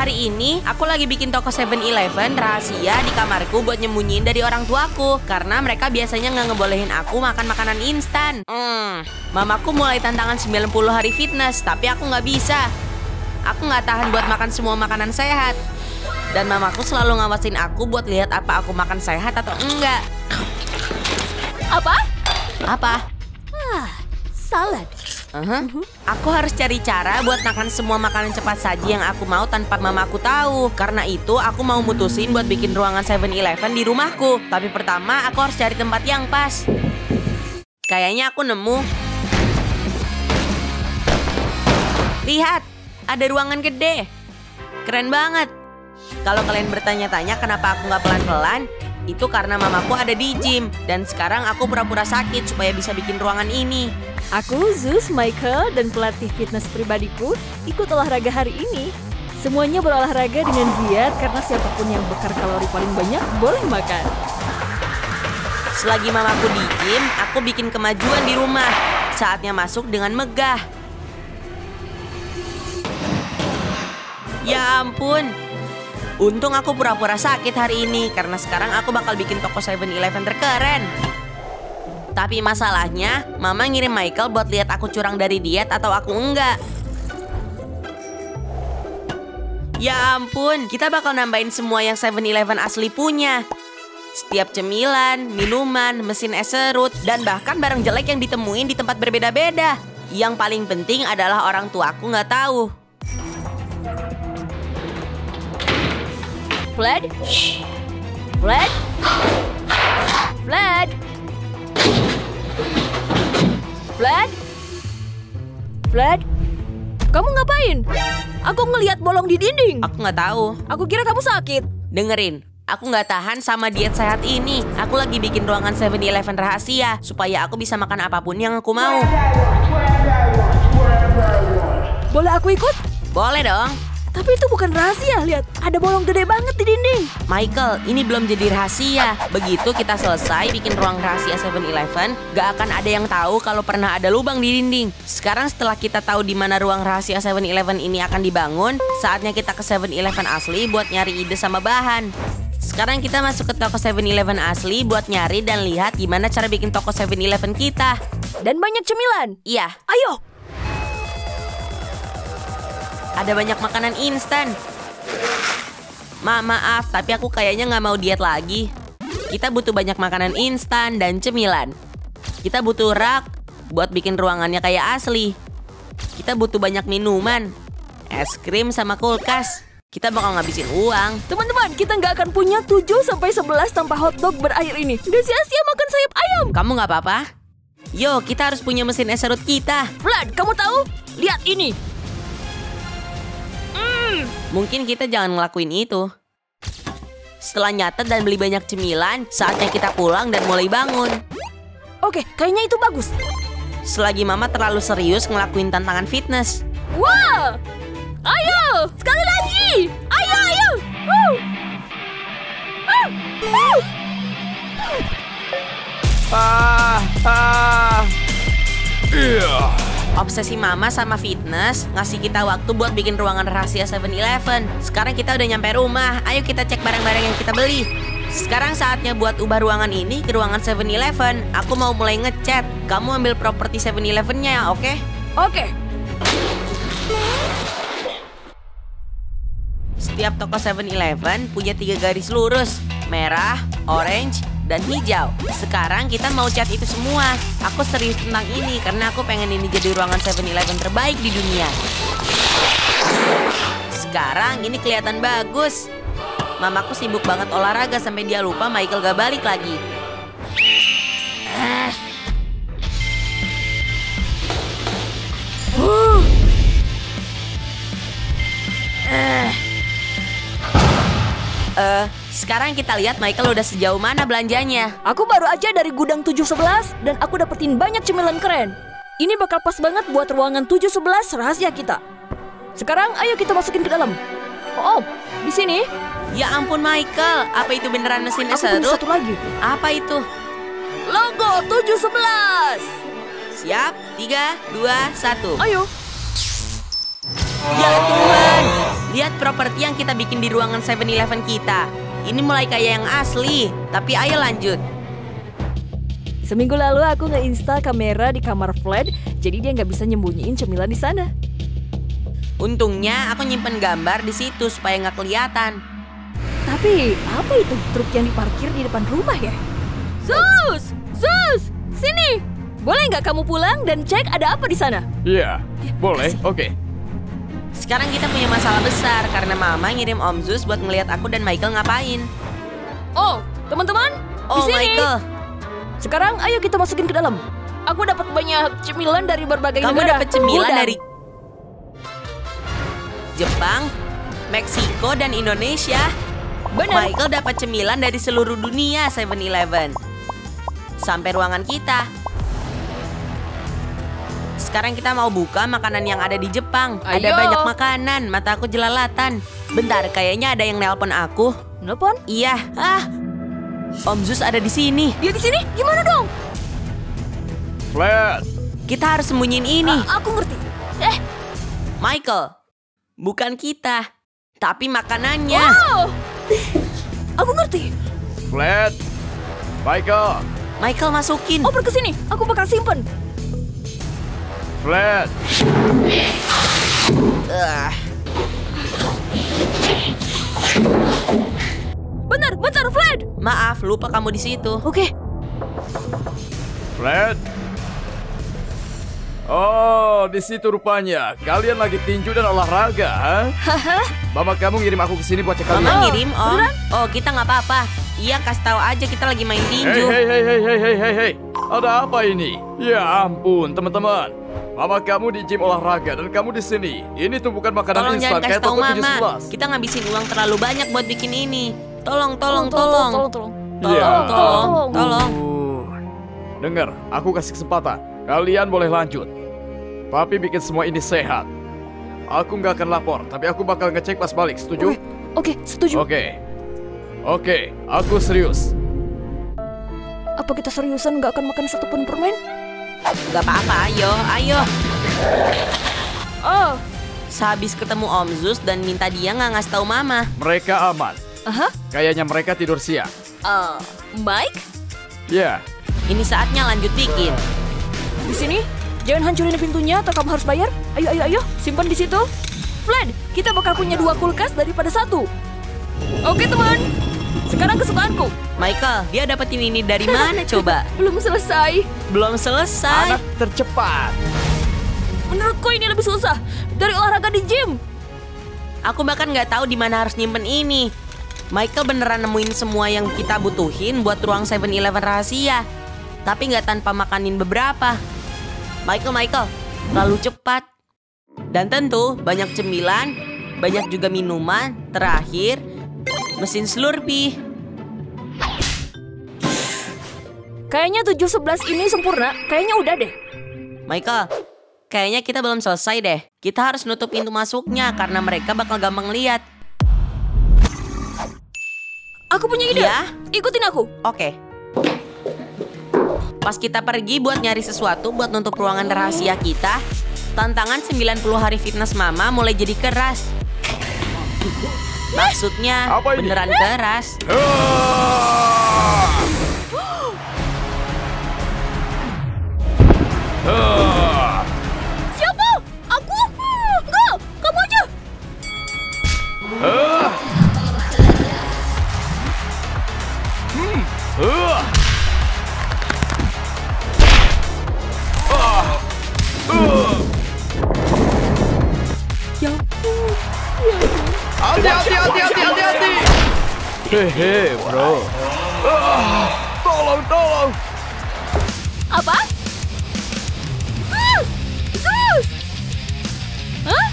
Hari ini aku lagi bikin toko 7-Eleven rahasia di kamarku buat nyembunyiin dari orang tuaku. Karena mereka biasanya nggak ngebolehin aku makan makanan instan. Mamaku mulai tantangan 90 hari fitness, tapi aku nggak bisa. Aku nggak tahan buat makan semua makanan sehat. Dan mamaku selalu ngawasin aku buat lihat apa aku makan sehat atau enggak. Apa? Apa? Salad. Aku harus cari cara buat makan semua makanan cepat saji yang aku mau tanpa mamaku tahu. Karena itu aku mau mutusin buat bikin ruangan 7-Eleven di rumahku. Tapi pertama aku harus cari tempat yang pas. Kayaknya aku nemu. Lihat, ada ruangan gede. Keren banget. Kalau kalian bertanya-tanya kenapa aku nggak pelan-pelan, itu karena mamaku ada di gym. Dan sekarang aku pura-pura sakit supaya bisa bikin ruangan ini. Aku, Zeus, Michael, dan pelatih fitness pribadiku ikut olahraga hari ini. Semuanya berolahraga dengan giat karena siapapun yang bakar kalori paling banyak boleh makan. Selagi mamaku di gym, aku bikin kemajuan di rumah. Saatnya masuk dengan megah. Ya ampun. Untung aku pura-pura sakit hari ini karena sekarang aku bakal bikin toko 7-Eleven terkeren. Tapi masalahnya, mama ngirim Michael buat lihat aku curang dari diet atau aku enggak. Ya ampun, kita bakal nambahin semua yang 7-Eleven asli punya. Setiap cemilan, minuman, mesin es serut, dan bahkan barang jelek yang ditemuin di tempat berbeda-beda. Yang paling penting adalah orang tuaku nggak tahu. Vlad? Shh. Vlad? Vlad? Vlad? Vlad? Kamu ngapain? Aku ngelihat bolong di dinding. Aku nggak tahu. Aku kira kamu sakit. Dengerin, aku nggak tahan sama diet sehat ini. Aku lagi bikin ruangan 7-Eleven rahasia supaya aku bisa makan apapun yang aku mau. Boleh aku ikut? Boleh dong. Tapi itu bukan rahasia, lihat. Ada bolong gede banget di dinding. Michael, ini belum jadi rahasia. Begitu kita selesai bikin ruang rahasia 7-Eleven, gak akan ada yang tahu kalau pernah ada lubang di dinding. Sekarang setelah kita tahu di mana ruang rahasia 7-Eleven ini akan dibangun, saatnya kita ke 7-Eleven asli buat nyari ide sama bahan. Sekarang kita masuk ke toko 7-Eleven asli buat nyari dan lihat gimana cara bikin toko 7-Eleven kita. Dan banyak cemilan. Iya. Ayo. Ada banyak makanan instan. Maaf, tapi aku kayaknya nggak mau diet lagi. Kita butuh banyak makanan instan dan cemilan. Kita butuh rak buat bikin ruangannya kayak asli. Kita butuh banyak minuman, es krim sama kulkas. Kita bakal ngabisin uang. Teman-teman, kita nggak akan punya 7-11 tanpa hotdog berair ini. Udah sia-sia makan sayap ayam. Kamu nggak apa-apa? Yo, kita harus punya mesin es serut kita. Vlad, kamu tahu? Lihat ini. Mungkin kita jangan ngelakuin itu. Setelah nyatet dan beli banyak cemilan, saatnya kita pulang dan mulai bangun. Oke, kayaknya itu bagus. Selagi mama terlalu serius ngelakuin tantangan fitness. Wah! Ayo! Sekali lagi! Ayo! Obsesi mama sama fitness ngasih kita waktu buat bikin ruangan rahasia 7-Eleven. Sekarang kita udah nyampe rumah. Ayo kita cek barang-barang yang kita beli. Sekarang saatnya buat ubah ruangan ini ke ruangan 7-Eleven. Aku mau mulai ngecat. Kamu ambil properti 7-Eleven-nya ya, oke? Oke. Setiap toko 7-Eleven punya 3 garis lurus. Merah, orange, dan hijau. Sekarang kita mau cat itu semua. Aku serius tentang ini karena aku pengen ini jadi ruangan 7-Eleven terbaik di dunia. Sekarang ini kelihatan bagus. Mamaku sibuk banget olahraga sampai dia lupa Michael gak balik lagi. Sekarang kita lihat Michael udah sejauh mana belanjanya. Aku baru aja dari gudang 711 dan aku dapetin banyak cemilan keren. Ini bakal pas banget buat ruangan 711 rahasia kita. Sekarang ayo kita masukin ke dalam. Oh, di sini. Ya ampun Michael, apa itu beneran mesin es Aku punya serut? satu lagi. Apa itu? Logo 711. Siap, 3, 2, 1. Ayo. Ya Tuhan, Lihat properti yang kita bikin di ruangan 7-Eleven kita. Ini mulai kayak yang asli. Tapi ayo lanjut. Seminggu lalu aku nge-install kamera di kamar Vlad, jadi dia nggak bisa nyembunyiin cemilan di sana. Untungnya aku nyimpen gambar di situ supaya nggak kelihatan. Tapi apa itu truk yang diparkir di depan rumah ya? Sus! Sus! Sini! Boleh nggak kamu pulang dan cek ada apa di sana? Iya, boleh, oke. Sekarang kita punya masalah besar karena Mama ngirim Om Zeus buat ngelihat aku dan Michael ngapain. Oh, teman-teman, di Oh sini. Michael, Sekarang ayo kita masukin ke dalam. Aku dapat banyak cemilan dari berbagai kamu negara. dapat cemilan Gudang. dari Jepang, Meksiko, dan Indonesia. Benar. Michael dapat cemilan dari seluruh dunia 7-Eleven. Sampai ruangan kita. Sekarang kita mau buka makanan yang ada di Jepang. Ada Ayo. banyak makanan, mata aku jelalatan. Bentar, kayaknya ada yang nelpon aku. Nelpon? Iya, Om Zeus ada di sini. Dia di sini? Gimana dong? Vlad, Kita harus sembunyiin ini. Aku ngerti. Michael, bukan kita, tapi makanannya. Oh! Aku ngerti. Vlad, Michael, Michael masukin. Oper ke sini. Aku bakal simpen. Vlad. Bentar, Vlad. Maaf, lupa kamu di situ. Oke. Vlad. Oh, di situ rupanya. Kalian lagi tinju dan olahraga, ha? Haha. Mama kamu ngirim aku ke sini buat cek kalian. Mama ngirim, Om. beneran? Oh, kita nggak apa-apa. Iya, kasih tahu aja kita lagi main Hei, tinju. hei. Ada apa ini? Ya ampun, teman-teman. Mama kamu di gym olahraga dan kamu di sini. Ini tuh bukan makanan Tolong instan jangan kasih kayak tahu toko Mama. 711. Kita ngabisin uang terlalu banyak buat bikin ini. Tolong. Tolong. Iya. Tolong. Dengar, aku kasih kesempatan. Kalian boleh lanjut. Papi bikin semua ini sehat. Aku nggak akan lapor, tapi aku bakal ngecek pas balik. Setuju? Oke, setuju. Oke, aku serius. Apa kita seriusan nggak akan makan satupun permen? Gak apa-apa, ayo. Oh, Sehabis ketemu Om Zeus dan minta dia nggak ngasih tahu Mama. Mereka aman. aha. Kayaknya mereka tidur siang. Mike, Ya, Ini saatnya lanjut bikin. di sini. Jangan hancurin pintunya atau kamu harus bayar. Ayo, simpan di situ. Vlad, kita bakal punya 2 kulkas daripada 1. Oke, teman. Sekarang kesukaanku. Michael, dia dapetin ini dari mana coba? Belum selesai. Belum selesai. anak tercepat. Menurutku ini lebih susah dari olahraga di gym. Aku bahkan nggak tahu di mana harus nyimpen ini. Michael beneran nemuin semua yang kita butuhin buat ruang 7-Eleven rahasia. Tapi nggak tanpa makanin beberapa. Michael, terlalu cepat. Dan tentu banyak cemilan, banyak juga minuman, terakhir mesin Slurpee. Kayaknya 711 ini sempurna. Kayaknya udah deh. Michael, kayaknya kita belum selesai deh. Kita harus nutup pintu masuknya karena mereka bakal gampang lihat. Aku punya ide. Ya? Ikutin aku. Oke. Pas kita pergi buat nyari sesuatu buat nutup ruangan rahasia kita, tantangan 90 hari fitness Mama mulai jadi keras. Maksudnya Apa ini? beneran keras. Siapa? Aku? Enggak, kamu aja. Ya ampun. Hati. Hehe, bro. Tolong. Apa? Zeus! Hah?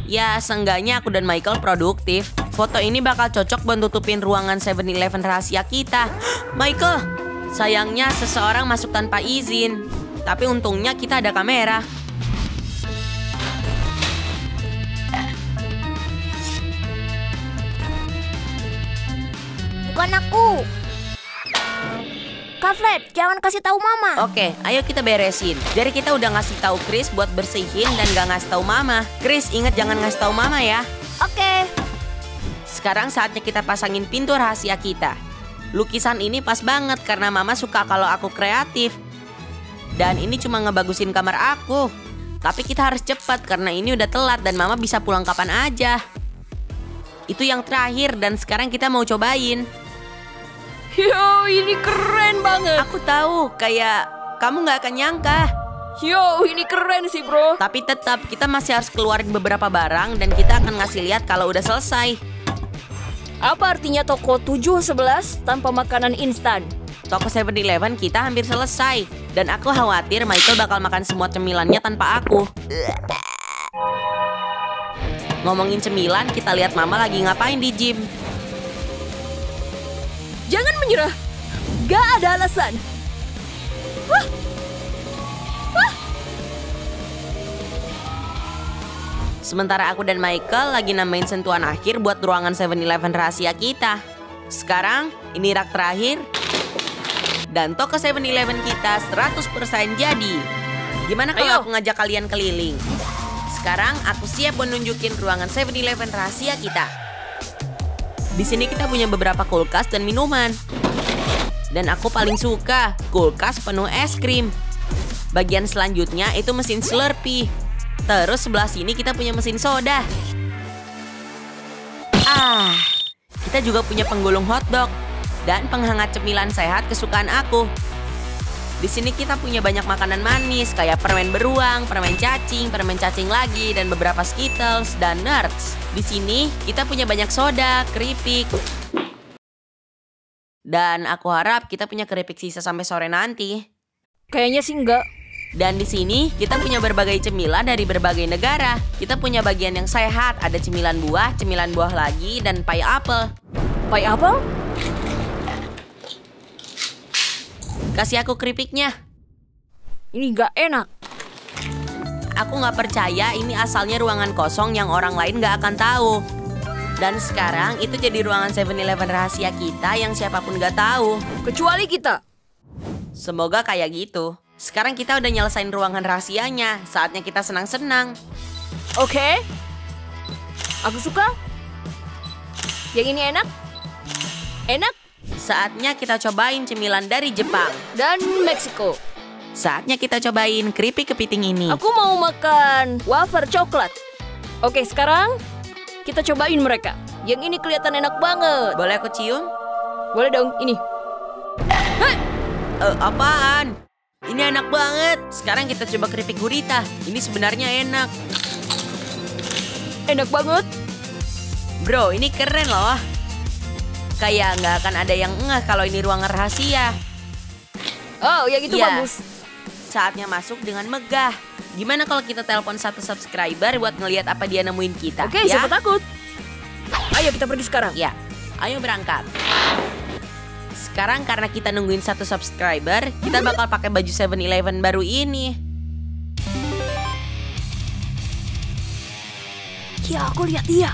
Ya, seenggaknya aku dan Michael produktif. Foto ini bakal cocok buat tutupin ruangan 7-Eleven rahasia kita. Michael, sayangnya seseorang masuk tanpa izin. Tapi untungnya kita ada kamera. Bukan aku. Kak Fred, jangan kasih tahu Mama. Oke, ayo kita beresin. Jadi kita udah ngasih tahu Chris buat bersihin dan gak ngasih tahu Mama. Chris, ingat jangan ngasih tahu Mama ya. Oke. Sekarang saatnya kita pasangin pintu rahasia kita. Lukisan ini pas banget karena Mama suka kalau aku kreatif. Dan ini cuma ngebagusin kamar aku. Tapi kita harus cepat karena ini udah telat dan Mama bisa pulang kapan aja. Itu yang terakhir dan sekarang kita mau cobain. Yo, ini keren banget. Aku tahu, kayak kamu nggak akan nyangka. Yo, ini keren sih, bro. Tapi tetap kita masih harus keluarin beberapa barang dan kita akan ngasih lihat kalau udah selesai. Apa artinya toko 711 tanpa makanan instan? Toko 7-Eleven kita hampir selesai. Dan aku khawatir Michael bakal makan semua cemilannya tanpa aku. Ngomongin cemilan, kita lihat Mama lagi ngapain di gym. Jangan menyerah. Gak ada alasan. Wah. Wah. Sementara aku dan Michael lagi nambahin sentuhan akhir buat ruangan 7-Eleven rahasia kita. Sekarang, ini rak terakhir. Dan toko 7-Eleven kita 100% jadi. Gimana kalau aku ngajak kalian keliling? Sekarang aku siap buat nunjukin ruangan 7-Eleven rahasia kita. Di sini kita punya beberapa kulkas dan minuman. Dan aku paling suka kulkas penuh es krim. Bagian selanjutnya itu mesin Slurpee. Terus sebelah sini kita punya mesin soda. Kita juga punya penggulung hotdog dan penghangat cemilan sehat kesukaan aku. Di sini kita punya banyak makanan manis kayak permen beruang, permen cacing lagi, dan beberapa Skittles dan Nerds. Di sini kita punya banyak soda, keripik. Dan aku harap kita punya keripik sisa sampai sore nanti. Kayaknya sih enggak. Dan di sini kita punya berbagai cemilan dari berbagai negara. Kita punya bagian yang sehat, ada cemilan buah lagi, dan pai apel. Pai apel? Kasih aku keripiknya. Ini gak enak. Aku gak percaya ini asalnya ruangan kosong yang orang lain gak akan tahu. Dan sekarang itu jadi ruangan 7-Eleven rahasia kita yang siapapun gak tahu. Kecuali kita. Semoga kayak gitu. Sekarang kita udah nyelesain ruangan rahasianya. Saatnya kita senang-senang. Oke. Aku suka. Yang ini enak. Enak. Saatnya kita cobain cemilan dari Jepang dan Meksiko. Saatnya kita cobain keripik kepiting ini. Aku mau makan wafer coklat. Oke, sekarang kita cobain mereka. Yang ini kelihatan enak banget. Boleh aku cium? Boleh dong, ini. Hei! Apaan? Ini enak banget. Sekarang kita coba keripik gurita. Ini sebenarnya enak. Enak banget. Bro, ini keren loh. Kayak nggak akan ada yang ngeh kalau ini ruangan rahasia. Oh, yang itu bagus. Saatnya masuk dengan megah. Gimana kalau kita telepon satu subscriber buat ngelihat apa dia nemuin kita? Oke, ya? siapa takut? Ayo kita pergi sekarang. Ya, ayo berangkat. Sekarang karena kita nungguin satu subscriber, kita bakal pakai baju 7-Eleven baru ini. Ya, aku lihat dia.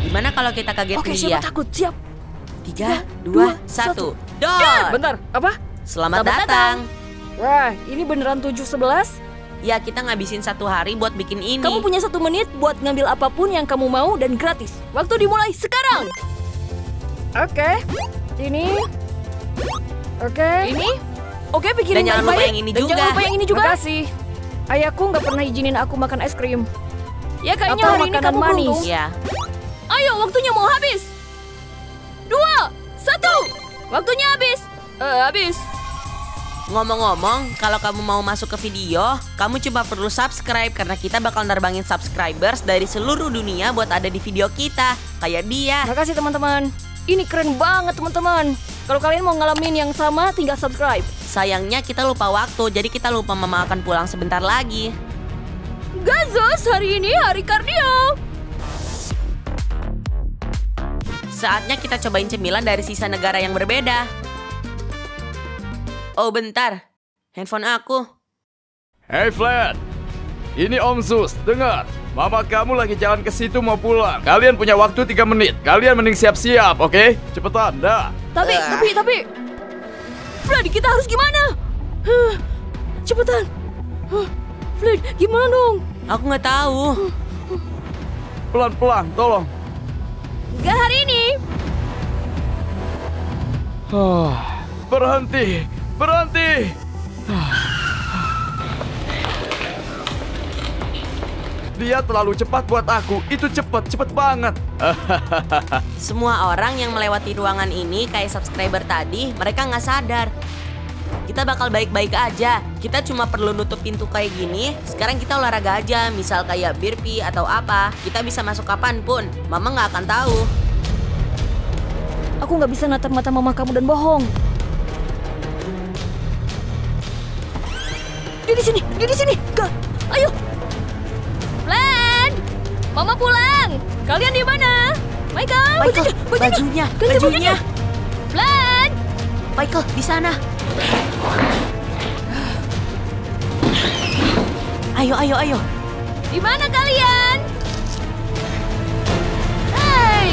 Gimana kalau kita kagetin dia? Oke, siapa takut? Siap. 3, 2, 1. Dor! Bentar, apa? Selamat datang. Wah, ini beneran 711? Ya, kita ngabisin 1 hari buat bikin ini. Kamu punya 1 menit buat ngambil apapun yang kamu mau dan gratis. Waktu dimulai sekarang. Oke. Ini. Oke. Ini. Oke, pikirin Dan jangan lupa baik-baik. yang ini Dan juga. jangan lupa yang ini juga. Makasih. Ayahku nggak pernah izinin aku makan es krim. Ya kayaknya Atau hari ini makanan kamu manis. beruntung. Ya. Ayo, waktunya mau habis. 2, 1. Waktunya habis. Habis. Ngomong-ngomong, kalau kamu mau masuk ke video, kamu cuma perlu subscribe karena kita bakal nerbangin subscribers dari seluruh dunia buat ada di video kita. Kayak dia. Makasih teman-teman. Ini keren banget teman-teman. Kalau kalian mau ngalamin yang sama, tinggal subscribe. Sayangnya kita lupa waktu, jadi kita lupa Mama akan pulang sebentar lagi. Gazos, hari ini hari kardio. Saatnya kita cobain cemilan dari sisa negara yang berbeda. Oh bentar, handphone aku. Hey Flat, ini Om Zeus, dengar. Mama kamu lagi jalan ke situ mau pulang. Kalian punya waktu 3 menit. Kalian mending siap-siap, oke? Cepetan, dah. Tapi, Fred, kita harus gimana? Cepetan. Fred, gimana dong? Aku nggak tahu. Pelan-pelan, tolong. Gak hari ini. Berhenti, berhenti. Dia terlalu cepat buat aku. Itu cepet banget. Semua orang yang melewati ruangan ini kayak subscriber tadi, mereka nggak sadar. Kita bakal baik-baik aja. Kita cuma perlu nutup pintu kayak gini. Sekarang kita olahraga aja, misal kayak burpee atau apa. Kita bisa masuk kapanpun. Mama nggak akan tahu. Aku nggak bisa natap mata mama kamu dan bohong. Dia di sini. Gak, ayo. Fred, Mama pulang. Kalian di mana? Michael, bajunya. Fred, Michael, di sana. Ayo. di mana kalian? Hey,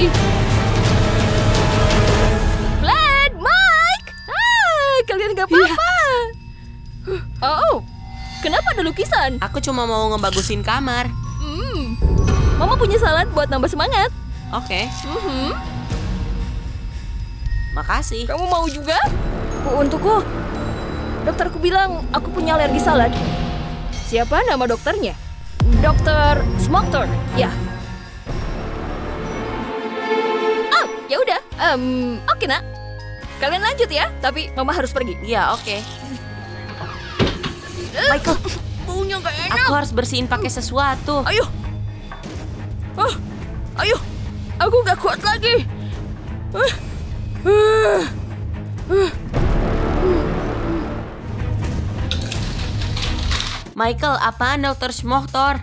Fred, Mike. Kalian gak apa-apa. Oh, kenapa ada lukisan? Aku cuma mau ngebagusin kamar. Mama punya salad buat nambah semangat. Oke, makasih. Kamu mau juga? Untukku. Dokterku bilang aku punya alergi salad. Siapa nama dokternya? Dokter Smoktor. Ya. Oh, ya udah. Oke, Nak. Kalian lanjut ya, tapi Mama harus pergi. Iya, oke. Michael, Baunya gak enak. aku harus bersihin pakai sesuatu. Ayo. Ayo. Aku gak kuat lagi. Michael, apaan Dokter Smoktor?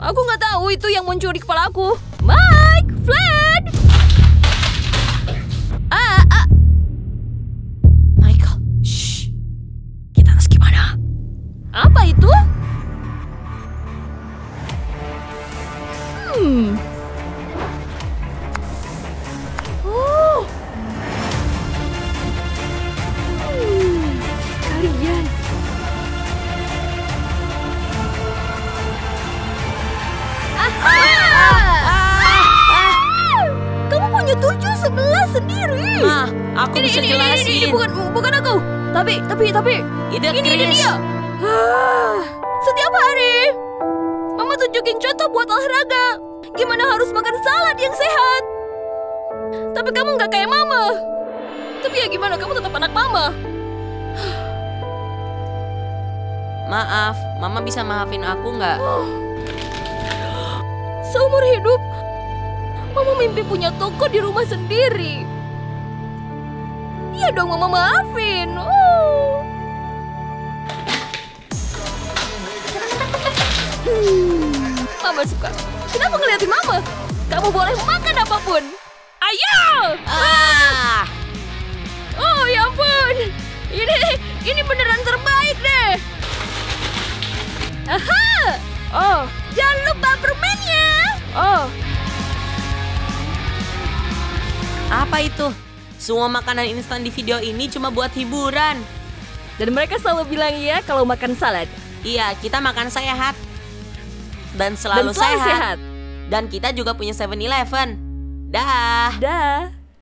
Aku nggak tahu, itu yang muncul di kepala aku. Mike, Fred. Michael, shh. Kita harus gimana? Apa itu? Oh. Kalian. Kamu punya 7, 11 sendiri. Ma, aku bisa jelasin. Ini bukan aku. Tapi Ide ini Chris. dia. Setiap hari Mama tunjukin contoh buat olahraga. Gimana harus makan salad yang sehat. Tapi kamu nggak kayak Mama. Tapi ya gimana, kamu tetap anak Mama. Maaf, Mama bisa maafin aku nggak? Seumur hidup Mama mimpi punya toko di rumah sendiri. Iya dong, Mama maafin. Mama suka. Kenapa ngeliatin Mama? Kamu boleh makan apapun. Ayo! Oh ya ampun. Ini beneran terbaik deh. Aha! Oh, jangan lupa permennya. Oh, Apa itu? Semua makanan instan di video ini cuma buat hiburan. dan mereka selalu bilang ya kalau makan salad. Iya, kita makan sehat. Dan selalu Dan selalu sehat. sehat. Dan kita juga punya 7-Eleven. Dah. Dah.